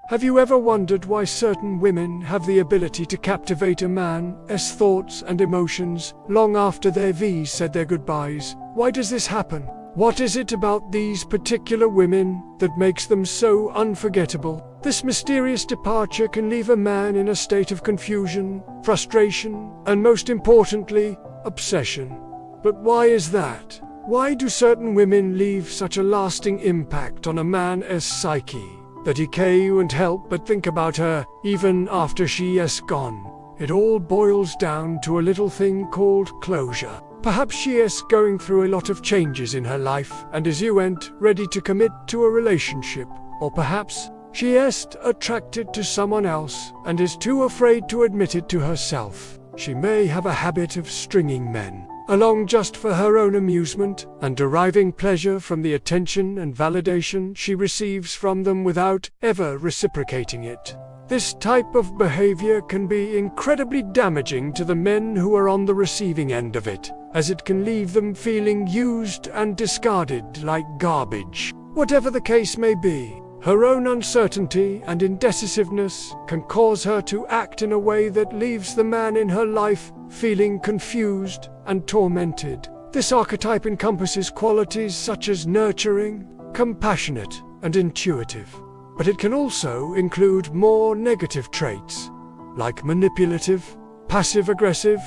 Have you ever wondered why certain women have the ability to captivate a man's thoughts and emotions long after they've said their goodbyes? Why does this happen? What is it about these particular women that makes them so unforgettable? This mysterious departure can leave a man in a state of confusion, frustration, and most importantly, obsession. But why is that? Why do certain women leave such a lasting impact on a man's psyche that he can't help but think about her even after she is gone? It all boils down to a little thing called closure. Perhaps she is going through a lot of changes in her life and isn't ready to commit to a relationship. Or perhaps she is attracted to someone else and is too afraid to admit it to herself. She may have a habit of stringing men along just for her own amusement and deriving pleasure from the attention and validation she receives from them without ever reciprocating it. This type of behavior can be incredibly damaging to the men who are on the receiving end of it, as it can leave them feeling used and discarded like garbage. Whatever the case may be, her own uncertainty and indecisiveness can cause her to act in a way that leaves the man in her life feeling confused and tormented. This archetype encompasses qualities such as nurturing, compassionate, and intuitive. But it can also include more negative traits, like manipulative, passive-aggressive,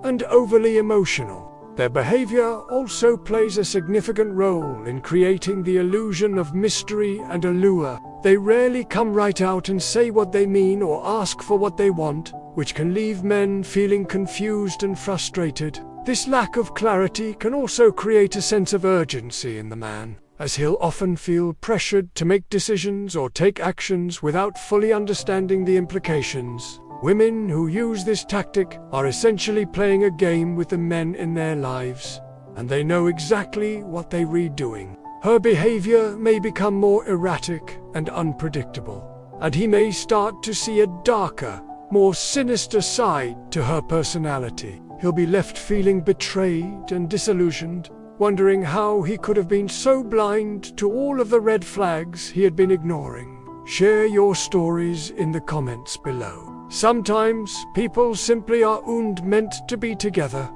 and overly emotional. Their behavior also plays a significant role in creating the illusion of mystery and allure. They rarely come right out and say what they mean or ask for what they want, which can leave men feeling confused and frustrated. This lack of clarity can also create a sense of urgency in the man, as he'll often feel pressured to make decisions or take actions without fully understanding the implications. Women who use this tactic are essentially playing a game with the men in their lives, and they know exactly what they're doing. Her behavior may become more erratic and unpredictable, and he may start to see a darker, more sinister side to her personality. He'll be left feeling betrayed and disillusioned, wondering how he could have been so blind to all of the red flags he had been ignoring. Share your stories in the comments below. Sometimes people simply aren't meant to be together,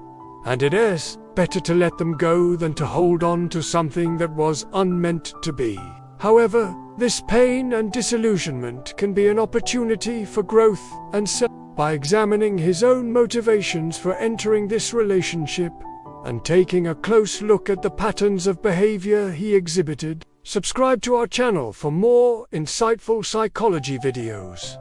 and it is better to let them go than to hold on to something that was unmeant to be. However, this pain and disillusionment can be an opportunity for growth and self. By examining his own motivations for entering this relationship and taking a close look at the patterns of behavior he exhibited, subscribe to our channel for more insightful psychology videos.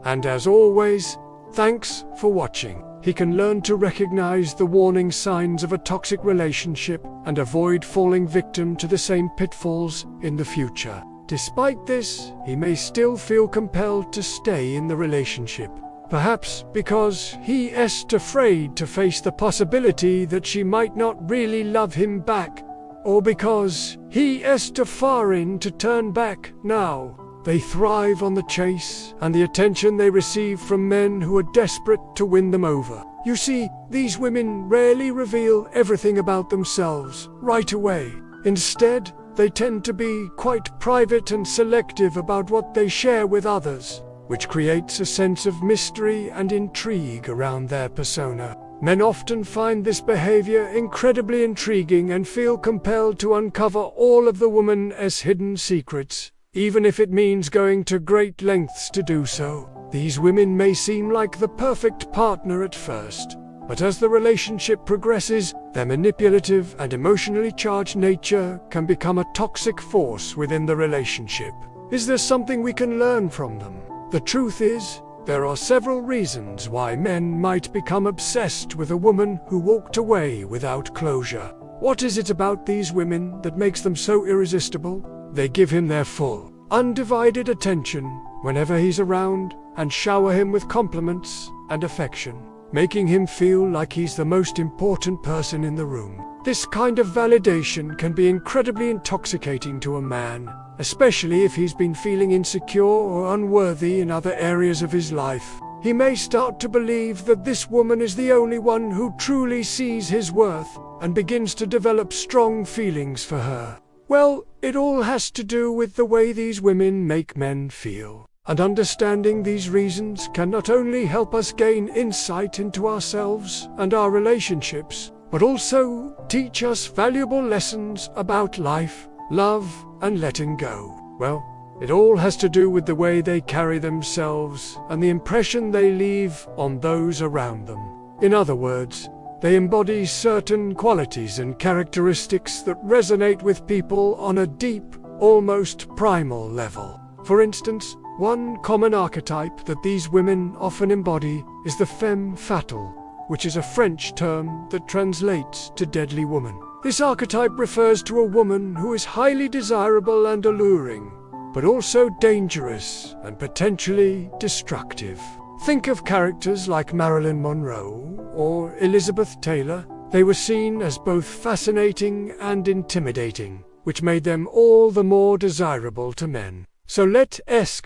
And as always, thanks for watching. He can learn to recognize the warning signs of a toxic relationship and avoid falling victim to the same pitfalls in the future. Despite this, he may still feel compelled to stay in the relationship. Perhaps because he is afraid to face the possibility that she might not really love him back, or because he is too far in to turn back now. They thrive on the chase and the attention they receive from men who are desperate to win them over. You see, these women rarely reveal everything about themselves right away. Instead, they tend to be quite private and selective about what they share with others, which creates a sense of mystery and intrigue around their persona. Men often find this behavior incredibly intriguing and feel compelled to uncover all of the woman's hidden secrets, even if it means going to great lengths to do so. These women may seem like the perfect partner at first, but as the relationship progresses, their manipulative and emotionally charged nature can become a toxic force within the relationship. Is there something we can learn from them? The truth is, there are several reasons why men might become obsessed with a woman who walked away without closure. What is it about these women that makes them so irresistible? They give him their full, undivided attention whenever he's around and shower him with compliments and affection, making him feel like he's the most important person in the room. This kind of validation can be incredibly intoxicating to a man, especially if he's been feeling insecure or unworthy in other areas of his life. He may start to believe that this woman is the only one who truly sees his worth and begins to develop strong feelings for her. Well, it all has to do with the way these women make men feel. And understanding these reasons can not only help us gain insight into ourselves and our relationships, but also teach us valuable lessons about life, love, and letting go. Well, it all has to do with the way they carry themselves and the impression they leave on those around them. In other words, they embody certain qualities and characteristics that resonate with people on a deep, almost primal level. For instance, one common archetype that these women often embody is the femme fatale, which is a French term that translates to deadly woman. This archetype refers to a woman who is highly desirable and alluring, but also dangerous and potentially destructive. Think of characters like Marilyn Monroe or Elizabeth Taylor. They were seen as both fascinating and intimidating, which made them all the more desirable to men. So let's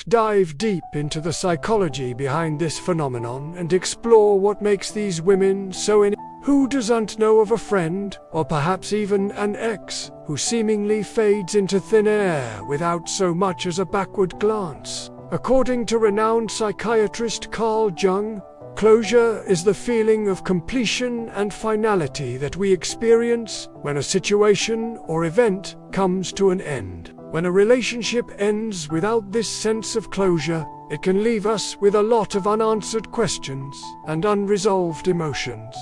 dive deep into the psychology behind this phenomenon and explore what makes these women so Who doesn't know of a friend, or perhaps even an ex, who seemingly fades into thin air without so much as a backward glance? According to renowned psychiatrist Carl Jung, closure is the feeling of completion and finality that we experience when a situation or event comes to an end. When a relationship ends without this sense of closure, it can leave us with a lot of unanswered questions and unresolved emotions,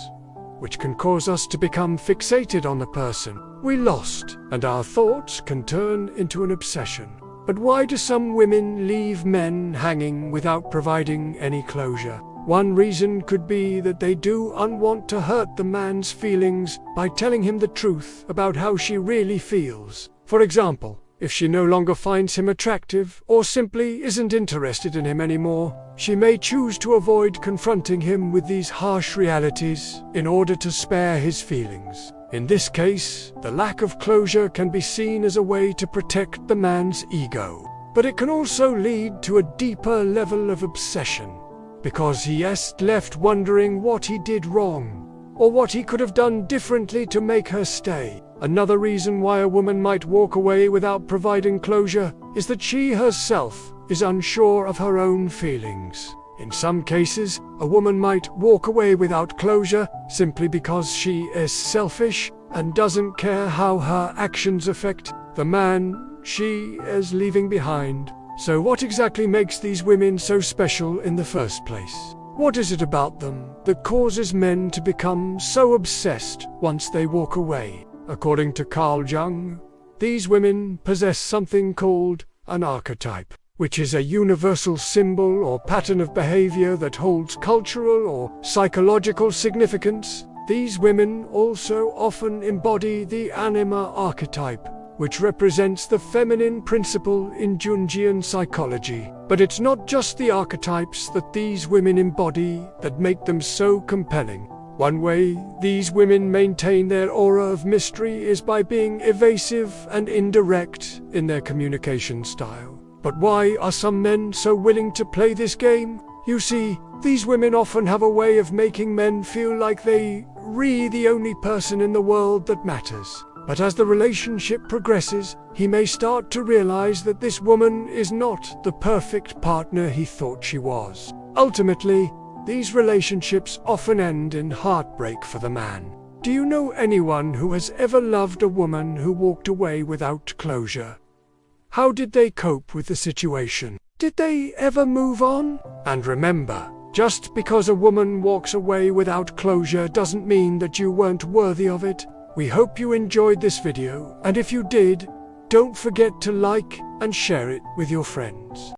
which can cause us to become fixated on the person we lost, and our thoughts can turn into an obsession. But why do some women leave men hanging without providing any closure? One reason could be that they don't want to hurt the man's feelings by telling him the truth about how she really feels. For example, if she no longer finds him attractive or simply isn't interested in him anymore, she may choose to avoid confronting him with these harsh realities in order to spare his feelings. In this case, the lack of closure can be seen as a way to protect the man's ego. But it can also lead to a deeper level of obsession, because he is left wondering what he did wrong, or what he could have done differently to make her stay. Another reason why a woman might walk away without providing closure is that she herself is unsure of her own feelings. In some cases, a woman might walk away without closure simply because she is selfish and doesn't care how her actions affect the man she is leaving behind. So what exactly makes these women so special in the first place? What is it about them that causes men to become so obsessed once they walk away? According to Carl Jung, these women possess something called an archetype, which is a universal symbol or pattern of behavior that holds cultural or psychological significance. These women also often embody the anima archetype, which represents the feminine principle in Jungian psychology. But it's not just the archetypes that these women embody that make them so compelling. One way these women maintain their aura of mystery is by being evasive and indirect in their communication style. But why are some men so willing to play this game? You see, these women often have a way of making men feel like they're the only person in the world that matters. But as the relationship progresses, he may start to realize that this woman is not the perfect partner he thought she was. Ultimately, these relationships often end in heartbreak for the man. Do you know anyone who has ever loved a woman who walked away without closure? How did they cope with the situation? Did they ever move on? And remember, just because a woman walks away without closure doesn't mean that you weren't worthy of it. We hope you enjoyed this video, and if you did, don't forget to like and share it with your friends.